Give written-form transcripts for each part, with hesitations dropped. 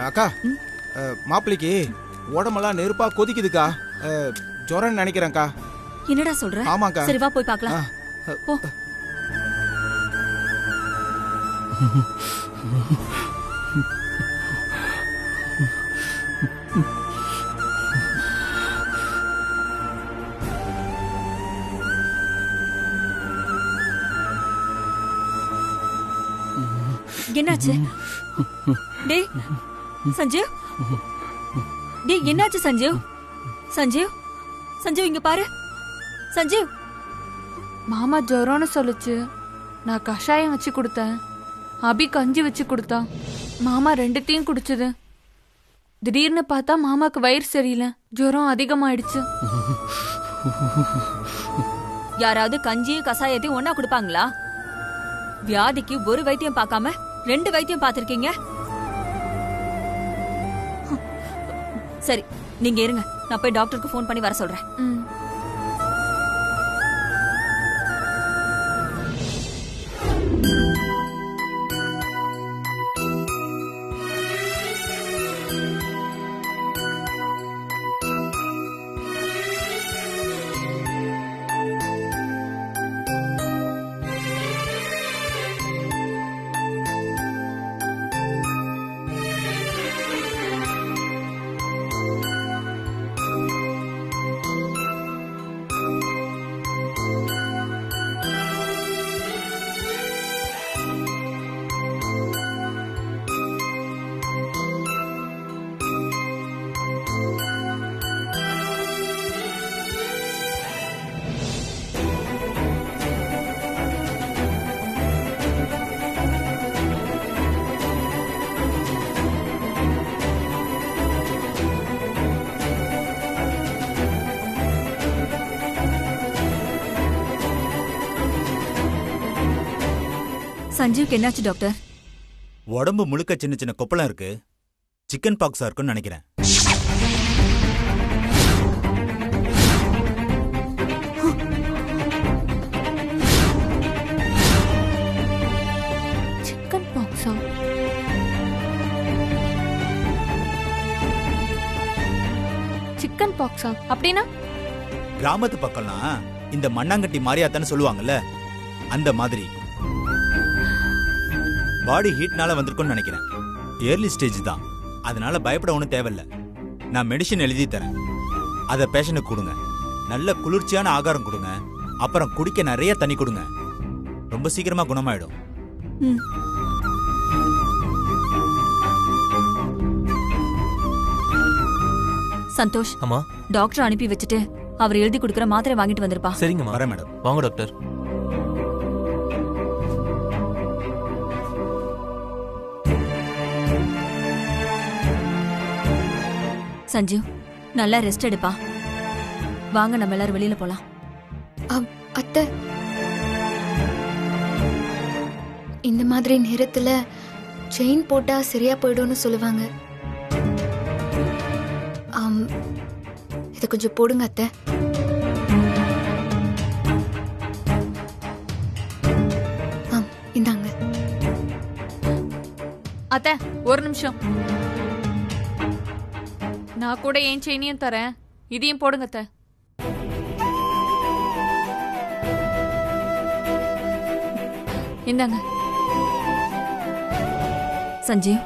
அக்கா மாப்பிளைக்கு உடம்பெல்லாம் நெருப்பா கொதிக்குதுக்கா. ஜுரம்னு நினைக்கிறேன்க்கா. என்னடா சொல்ற? ஆமாக்கா. சரி வா போய் பார்க்கலாம். போ. என்னாச்சு? டேய் சஞ்சீவ், டேய் என்னாச்சு சஞ்சீவ்? சஞ்சீவ், சஞ்சீவ் இங்க பாரு. சஞ்சீவ், மாமா ஜுரம்னு சொல்லுச்சு. நான் கஷாயம் வச்சு கொடுத்தேன். அபி கஞ்சி வச்சு கொடுத்தான். மாமா ரெண்டுத்தையும் குடிச்சது. திடீர்னு பார்த்தா மாமாக்கு வயிறு சரியில்லை, ஜுரம் அதிகமாயிடுச்சு. யாராவது கஞ்சியும் கசாயத்தையும் ஒன்னா கொடுப்பாங்களா? வியாதிக்கு ஒரு வைத்தியம் பார்க்காம 2 வைத்தியம் பார்த்திருக்கீங்க. சரி நீங்க இருங்க, நான் போய் டாக்டருக்கு ஃபோன் பண்ணி வர சொல்றேன். சஞ்சீவ்க்கு என்னாச்சு டாக்டர்? உடம்பு முழுக்க சின்ன சின்ன கொப்பளம் இருக்கு. சிக்கன் பாக்ஸா இருக்குன்னு நினைக்கிறேன். சிக்கன் பாக்ஸா? சிக்கன் பாக்ஸா அப்படின்னா? கிராமத்து பக்கம்லாம் இந்த மண்ணாங்கட்டி மாரியாத்தான்னு சொல்லுவாங்கல்ல, அந்த மாதிரி. பாடி ஹீட்னால வந்திருக்கும்னு நினைக்கிறேன். ஏர்லி ஸ்டேஜ் தான், அதனால பயப்பட ஒன்றும் தேவையில்லை. நான் மெடிசின் எழுதி தரேன், அதை பேஷனுக்கு கொடுங்க. நல்ல குளிர்ச்சியான ஆகாரம் கொடுங்க, அப்புறம் குடிக்க நிறைய தண்ணி கொடுங்க. ரொம்ப சீக்கிரமா குணமாயிடும். சந்தோஷ், அம்மா டாக்டர் அனுப்பி வச்சுட்டு அவர் எழுதி கொடுக்குற மாத்திரை வாங்கிட்டு வந்திருப்பா. சரிங்கம்மா. வரேன் மேடம். வாங்க டாக்டர். சஞ்சீவ் நல்லா ரெஸ்ட் எடுப்பா. வாங்க நம்ம எல்லாரும் வெளியில போலாம். அத்தை, இந்த மாதிரி நேரத்துல செயின் போட்டா சரியா போயிடும்னு சொல்லுவாங்க. இத கொஞ்சம் போடுங்க அத்தை. இந்தாங்க அத்தை. ஒரு நிமிஷம், நான் கூட ஏன் செயினையும் தரேன், இதையும் போடுங்க அத்தை. இந்தாங்க. சஞ்சீவ்,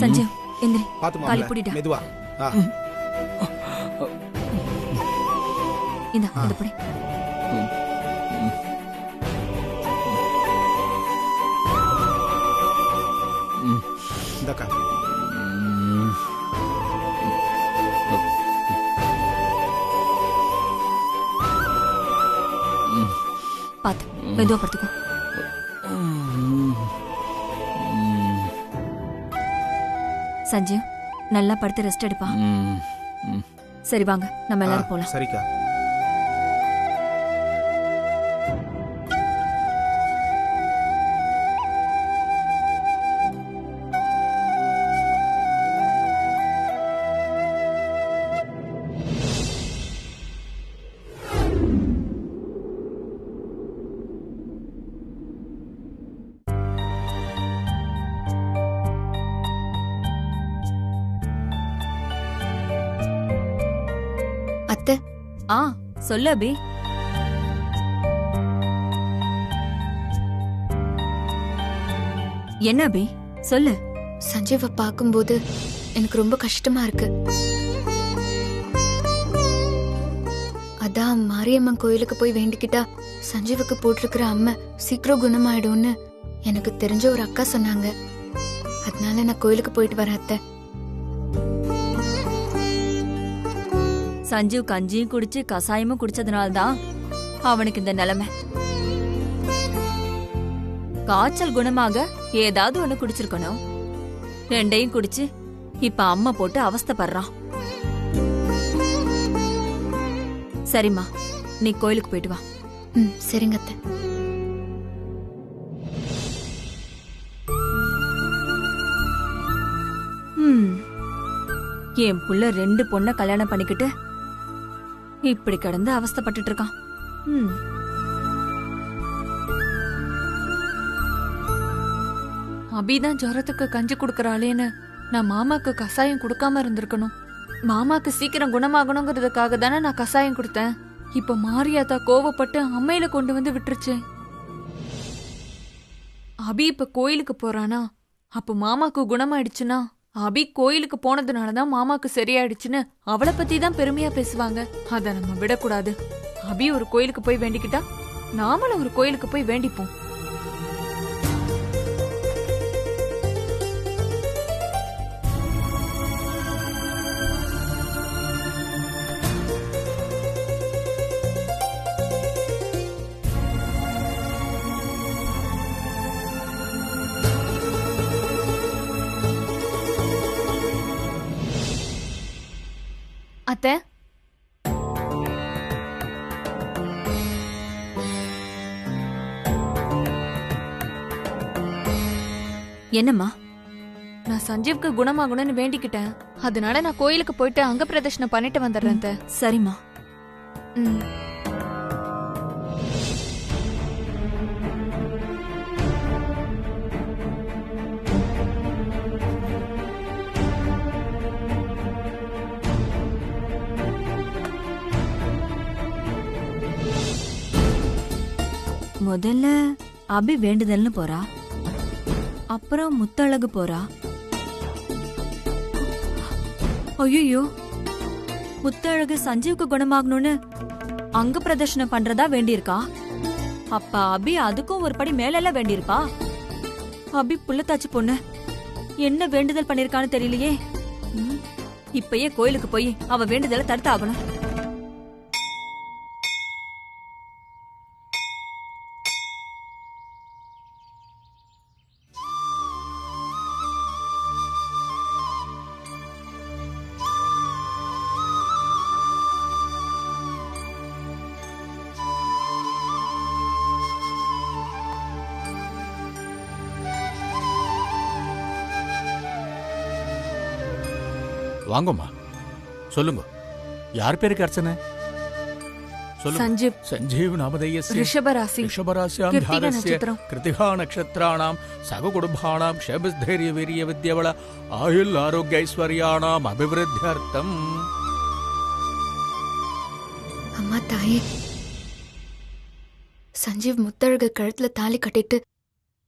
சஞ்சீவ் எந்திரி. பாத்து காலி புடிடா. மெதுவா. இந்த இந்த புடி. இந்தக்கா. பாத்து மெதுவா படுத்துக்கோ. சஞ்சீவ் நல்லா படுத்து ரெஸ்ட் எடுப்பா. சரி வாங்க நம்ம எல்லாரும் போலாம். சரிக்கா. ஆ சொல்லு அபி. என்ன அபி சொல்லு. சஞ்சீவை பார்க்கும்போது எனக்கு ரொம்ப கஷ்டமா இருக்கு. அதான் மாரியம்மன் கோயிலுக்கு போய் வேண்டிக்கிட்டா சஞ்சீவுக்கு போட்டிருக்கிற அம்மை சீக்கிரம் குணமாயிடும்னு எனக்கு தெரிஞ்ச ஒரு அக்கா சொன்னாங்க. அதனால நான் கோயிலுக்கு போயிட்டு வரேன் அத்தை. சஞ்சீவ் கஞ்சியும் குடிச்சு கசாயமும் குடிச்சதுனால்தான் அவனுக்கு இந்த நிலைமை. காய்ச்சல் குணமாக ஏதாவது ஒண்ணு குடிச்சிருக்கணும். ரெண்டையும் குடிச்சு இப்ப அம்மா போட்டு அவஸ்தைப்படுறான். சரிம்மா, நீ கோயிலுக்கு போயிட்டு வா. சரிங்க அத்தை. என் புள்ள 2 பொண்ண கல்யாணம் பண்ணிக்கிட்டு இப்படி கிடந்து அவஸ்தைப்பட்டுட்டு இருக்கான். அபிதான் ஜுரத்துக்கு கஞ்சி குடுக்கறாளேன்னு நான் மாமாக்கு கசாயம் கொடுக்காம இருந்திருக்கணும். மாமாக்கு சீக்கிரம் குணமாகணுங்கிறதுக்காக தானே நான் கசாயம் கொடுத்தேன். இப்ப மாரியாத்தா கோவப்பட்டு அம்மையில கொண்டு வந்து விட்டுருச்சு. அபி இப்ப கோயிலுக்கு போறானா, அப்ப மாமாக்கு குணமாயிடுச்சுன்னா அபி கோயிலுக்கு போனதுனாலதான் மாமாக்கு சரியாயிடுச்சுன்னு அவளை பத்தி தான் பெருமையா பேசுவாங்க. அத நம்ம விடக்கூடாது. அபி ஒரு கோயிலுக்கு போய் வேண்டிக்கிட்டா நாமளும் ஒரு கோயிலுக்கு போய் வேண்டிப்போம். அத்தை, என்னம்மா? நான் சஞ்சீவ்க்கு குணமாகணும்னு வேண்டிக்கிட்டேன். அதனால நான் கோயிலுக்கு போயிட்டு அங்க பிரதர்ஷனம் பண்ணிட்டு வந்துடுறேன் அத்தை. சரிம்மா. முதல்ல அபி வேண்டுதல்னு போறா, அப்புறம் முத்தழகு போறா. ஐயோ, முத்தழகு சஞ்சீவுக்கு குணமாகணும்னு அங்க பிரதர்ஷனம் பண்றதா வேண்டியிருக்கா. அப்ப அபி அதுக்கும் ஒரு படி மேல வேண்டியிருப்பா. அபி புள்ளத்தாச்சி பொண்ணு என்ன வேண்டுதல் பண்ணிருக்கான்னு தெரியலையே. இப்பயே கோயிலுக்கு போய் அவ வேண்டுதலை தடுத்து ஆகணும். வாங்கம்மா, சொல்லுங்க. யார் பேருக்கு அர்ச்சனை? சஞ்சீவ். சஞ்சீவ் நாமதேயஸ்ய ரிஷபராசி ரிஷபராசியாம் கிருத்திகா தாரஸ்ய நட்சத்திரம். கிருத்திகா நக்ஷத்ராணாம் சககுடும்பாணாம் ஷேபஸ்தைரிய வீரிய வித்யவள ஆயுள் ஆரோக்கிய ஐஸ்வர்யாணாம் அபிவிருத்தியர்த்தம். அம்மா தாயே, சஞ்சீவ் முத்தழகு கழுத்துல தாலி கட்டிட்டு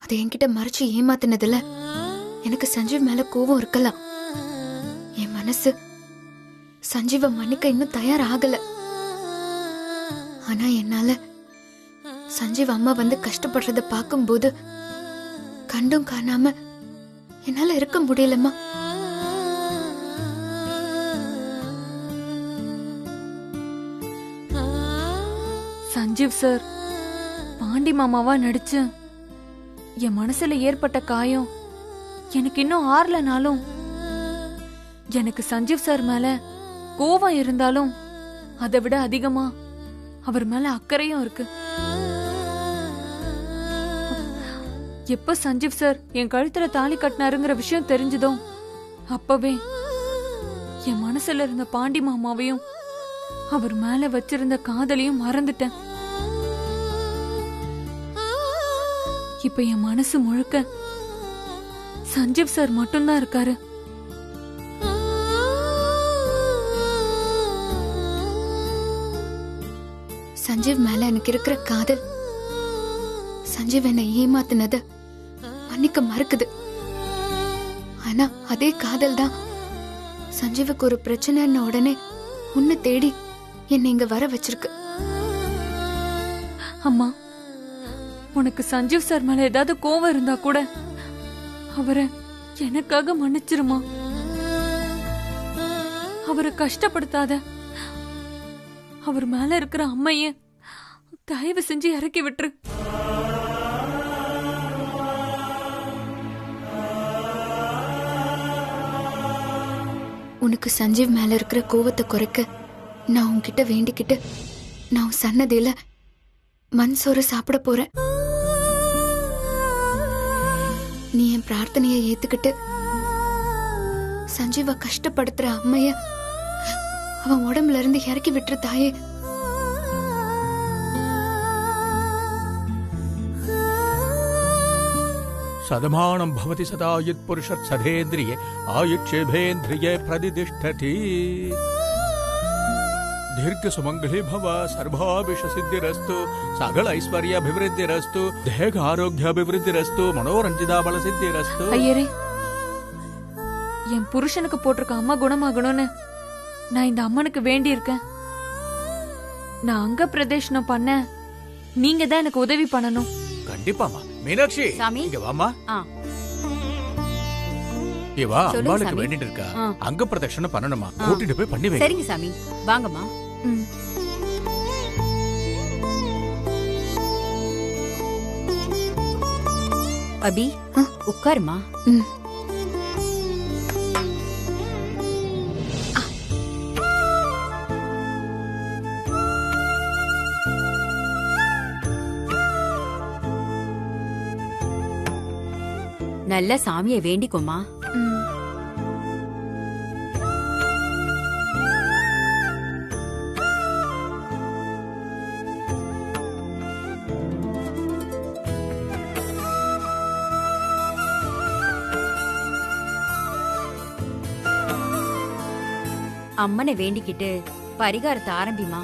அதை என்கிட்ட மறைச்சு ஏமாத்தினதுல எனக்கு சஞ்சீவ் மேல கோபம் இருக்கலாம். என் மனசு சஞ்சீவ மன்னிக்க இன்னும் தயாராகல. ஆனா என்னால சஞ்சீவ் அம்மா வந்து கஷ்டப்படுறத பார்க்கும்போது கண்டும் காணாம என்னால இருக்க முடியலம்மா. சஞ்சீவ் சார் பாண்டி மாமாவா நடிச்சு என் மனசுல ஏற்பட்ட காயம் எனக்கு இன்னும் ஆறலனாலும் எனக்கு சஞ்சீவ் சார் மேல கோவம் இருந்தாலும் அதை விட அதிகமா அவர் மேல அக்கறையும் இருக்கு. எப்ப சஞ்சீவ் சார் என் கழுத்துல தாலி கட்டினாருங்கிற விஷயம் தெரிஞ்சதோ அப்பவே என் மனசுல இருந்த பாண்டி மாமாவையும் அவர் மேல வச்சிருந்த காதலையும் மறந்துட்டேன். இப்ப என் மனசு முழுக்க சஞ்சீவ் சார் மட்டும்தான் இருக்காரு. சஞ்சீவ் மேல எனக்கு இருக்கிற காதல் சஞ்சீவ் என்னை ஏமாத்தினத மன்னிக்க மறுக்குது. ஆனா அதே காதல் தான் சஞ்சீவுக்கு ஒரு பிரச்சனைன்னு உடனே உன்னை தேடி என்னை இங்க வர வச்சிருக்கு. அம்மா, உனக்கு சஞ்சீவ் சார் மேல ஏதாவது கோவம் இருந்தா கூட அவரை எனக்காக மன்னிச்சிருமா. அவரை கஷ்டப்படுத்தாத. அவர் மேல இருக்கிற அம்மைய தயவு செஞ்சு இறக்கி விட்டுரு. உனக்கு சஞ்சீவ் மேல இருக்கிற கோவத்தை குறைக்க நான் உன்கிட்ட வேண்டிக்கிட்டு நான் உன் சன்னதியில மண் சோறு சாப்பிட போறேன். நீ என் பிரார்த்தனையை ஏத்துக்கிட்டு சஞ்சீவ கஷ்டப்படுத்துற அம்மைய அவன் உடம்புல இருந்து இறக்கி விட்டுரு தாயே. சதமானம் பவதி சதா யத் புருஷத் சதேந்திரியே ஆயுட்சேபேந்திரியே பிரதிதிஷ்டதி. दीर्घ सुमंगली भव सर्वाभिष सिद्धिरस्तु सकल ऐश्वर्याभिवृद्धिरस्तु देह आरोग्याभिवृद्धिरस्तु मनोरंजिता बल सिद्धिरस्तु. ஐயரே, என் புருஷனுக்கு போட்டிருக்க அம்மா குணமாகணும்னு நான் இந்த அம்மனுக்கு வேண்டி இருக்கேன். நான் அங்க பிரதேசனம் பண்ண நீங்க தான் எனக்கு உதவி பண்ணணும். கண்டிப்பாமா. மீனாட்சி, சாமி. இங்க வாமா. ஆ. இவா சொல்லுங்க அம்பாளுக்கு சாமி. வேண்டிட்டு இருக்கா. ஆ. அங்க பிரதட்சணம் பண்ணணுமா? ஆ. கூட்டிட்டு போய் பண்ணி வைங்க. சரிங்க சாமி, வாங்கம்மா. ம். அபி, உட்காருமா. ம். நல்ல சாமியை வேண்டிக்கோமா. ம். அம்மனை வேண்டிக்கிட்டு பரிகாரத்தை ஆரம்பிமா.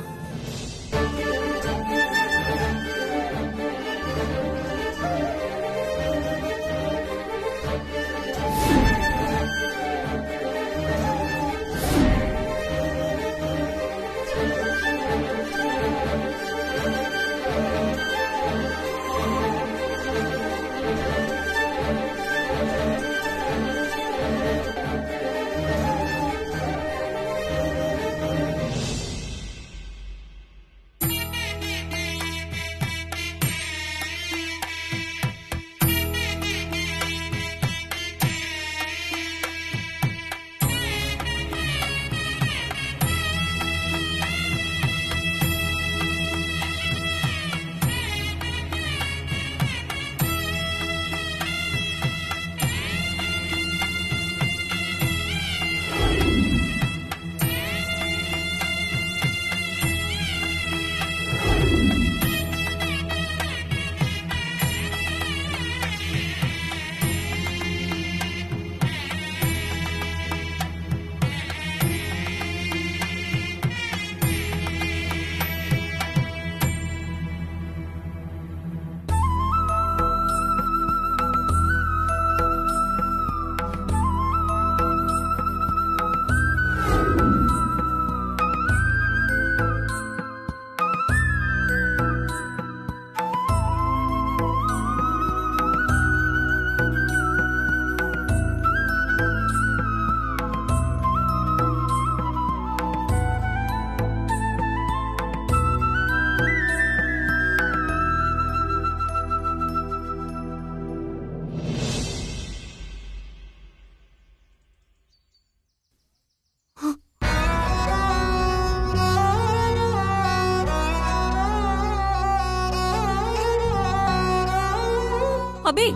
அபி,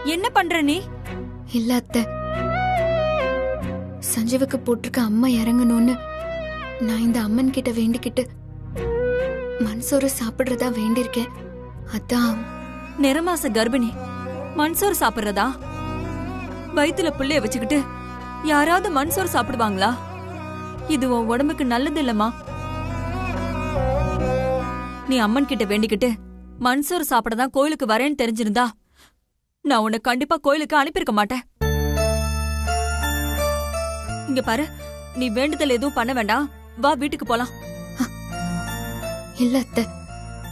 என்ன பண்ற நீ? இல்ல அத்தை, சஞ்சீவுக்கு போட்டிருக்க அம்மா இறங்கணும்னு நான் இந்த அம்மன் கிட்ட வேண்டிக்கிட்டு மன்சோறு சாப்பிடுறதா வேண்டியிருக்கேன். அதான் நிறமாச கர்ப்பிணி மன்சோர் சாப்பிடுறதா? வயித்துல புள்ளைய வச்சுக்கிட்டு யாராவது மண்சோறு சாப்பிடுவாங்களா? இது உன் உடம்புக்கு நல்லது இல்லம்மா. நீ அம்மன் கிட்ட வேண்டிக்கிட்டு மண்சோறு சாப்பிடதான் கோயிலுக்கு வரேன்னு தெரிஞ்சிருந்தா நான் உன்னை கண்டிப்பா கோயிலுக்கு அனுப்பியிருக்க மாட்டேன். இங்க பாரு, நீ வேண்டுதல் எதுவும் பண்ண வேண்டாம். வா, வீட்டுக்கு போலாம். இல்ல அத்தை,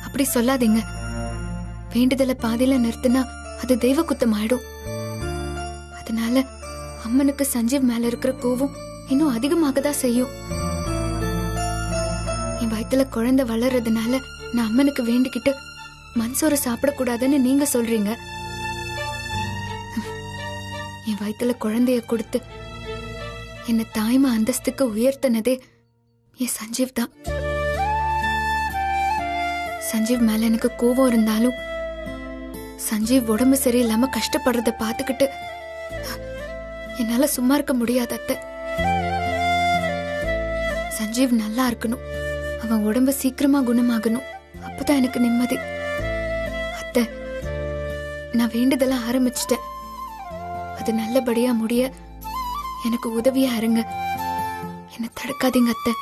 அப்படி சொல்லாதீங்க. வேண்டுதலை பாதியில நிறுத்தினா அது தெய்வ குத்தம் ஆயிடும். அதனால அம்மனுக்கு சஞ்சீவ் மேல இருக்கிற கோவம் இன்னும் அதிகமாக தான் செய்யும். என் வயித்துல குழந்தை வளர்றதுனால நான் அம்மனுக்கு வேண்டிக்கிட்டு மண்சோறு சாப்பிடக்கூடாதுன்னு நீங்க சொல்றீங்க. என் வயித்துல குழந்தைய கொடுத்து என்ன தாய்மா அந்தஸ்துக்கு உயர்த்தினதே என் சஞ்சீவ் தான். சஞ்சீவ் மேல எனக்கு கோவம் இருந்தாலும் சஞ்சீவ் உடம்பு சரியில்லாம கஷ்டப்படுறத பாத்துக்கிட்டு என்னால சும்மா இருக்க முடியாது அத்தை. சஞ்சீவ் நல்லா இருக்கணும், அவன் உடம்பு சீக்கிரமா குணமாகணும், அப்பதான் எனக்கு நிம்மதி. அத்தை, நான் வேண்டுதெல்லாம் ஆரம்பிச்சிட்டேன். அது நல்லபடியா முடிய எனக்கு உதவியா இருங்க. என்ன தடுக்காதீங்க அத்தை.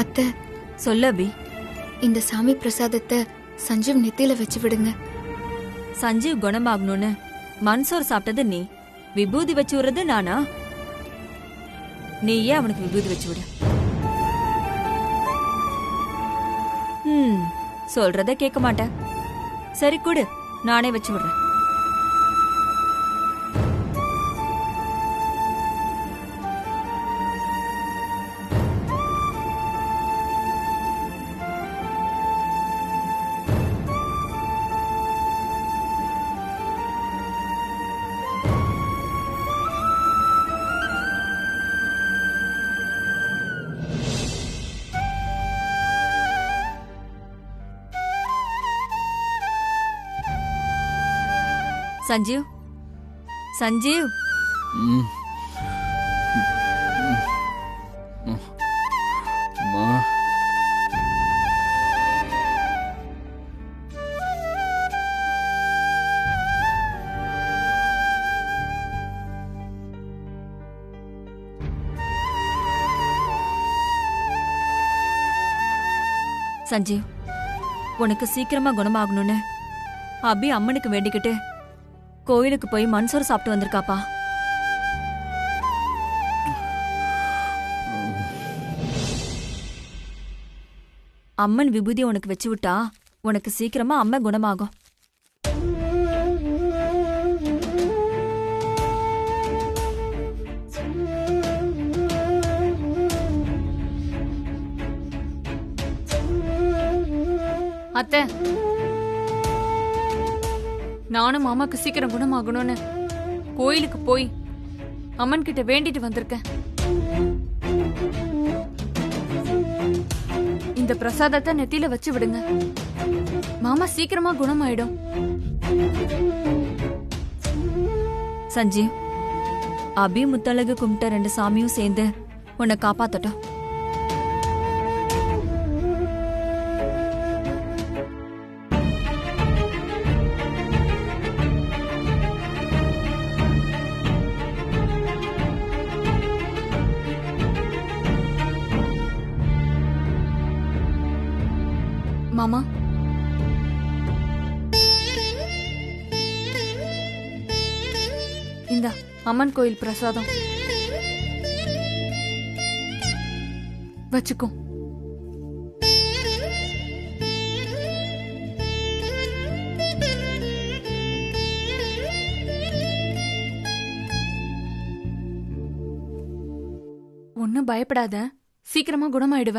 அத்தை, சொல்ல அபி. இந்த சாமி பிரசாதத்தை சஞ்சீவ் நெத்தியில வச்சு விடுங்க. சஞ்சீவ் குணமாகணும்னு மண்சோறு சாப்பிட்டது நீ, விபூதி வச்சு விடுறது நானா? நீயே அவனுக்கு விபூதி வச்சு விடு. சொல்றத கேட்க மாட்டேன். சரி கொடு, நானே வச்சு விடுறேன். சஞ்சீவ், சஞ்சீவ். சஞ்சீவ், உனக்கு சீக்கிரமா குணமாகணும்னு அபி அம்மனுக்கு வேண்டிக்கிட்டு கோயிலுக்கு போய் மண்சோறு சாப்பிட்டு வந்திருக்காப்பா. அம்மன் விபூதி உனக்கு வச்சு விட்டா உனக்கு சீக்கிரமா அம்மா குணமாகும். அத்தை, நானும் மாமாக்கு சீக்கிரம் குணமாகணும்னு கோயிலுக்கு போய் அம்மன் கிட்ட வேண்டிட்டு வந்திருக்கேன். இந்த பிரசாதத்தை நெத்தியில வச்சு விடுங்க. மாமா சீக்கிரமா குணமாயிடும். சஞ்சீவ், அபி முத்தழகு கும்பிட்ட 2 சாமியும் சேர்ந்து உன்னை காப்பாத்தட்டும். மாமா, இந்த அம்மன் கோயில் பிரசாதம் வச்சுக்கோ. ஒன்னும் பயப்படாத, சீக்கிரமா குணமாயிடுவ.